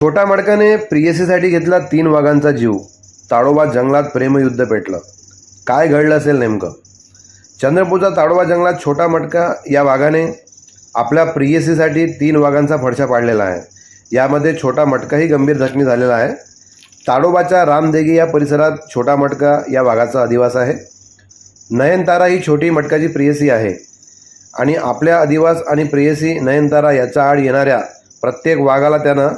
छोटा मडकाने प्रियसीसाठी घेतला 3 वाघांचा जीव. ताडोबा जंगलात प्रेमयुद्ध पेटलं. काय घडलं असेल नेमकं? चंद्रपूरच्या ताडोबा जंगलात छोटा मटका या वाघाने आपल्या प्रियसीसाठी 3 वाघांचा फडशा पाडलेला आहे. यामध्ये छोटा मटकाही गंभीर जखमी झालेला आहे. ताडोबाच्या रामदेगी या परिसरात छोटा मटका या वाघाचा अधिवास आहे. नयनतारा ही छोटी मटकाची प्रेयसी आहे आणि आपल्या अधिवास आणि प्रेयसी नयनतारा याच्या आड येणाऱ्या प्रत्येक वाघाला त्यानं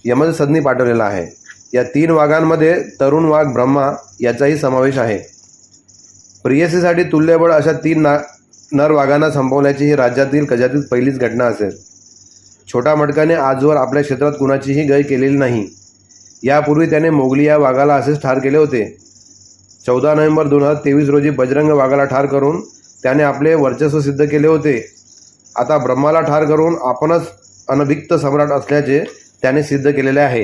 यमसदनी पाठवलेला आहे. या 3 वाघांमध्ये तरुण वाघ ब्रह्मा याचाही समावेश आहे. प्रेयसीसाठी तुल्यबळ अशा 3 नर वाघांना संपवण्याची ही राज्यातील कदाचित पहिलीच घटना असेल. छोटा मटकाने आजवर आपल्या क्षेत्रात कुणाचीही गय केलेली नाही. यापूर्वी त्याने मोगली या वाघाला असेच ठार केले होते. 14 नोव्हेंबर 2023 रोजी बजरंग वाघाला ठार करून त्याने आपले वर्चस्व सिद्ध केले होते. आता ब्रह्माला ठार करून आपणच अनभिक्त सम्राट असल्याचे त्याने सिद्ध केलेले आहे.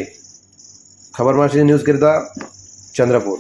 खबरमाशी न्यूजकरिता चंद्रपूर.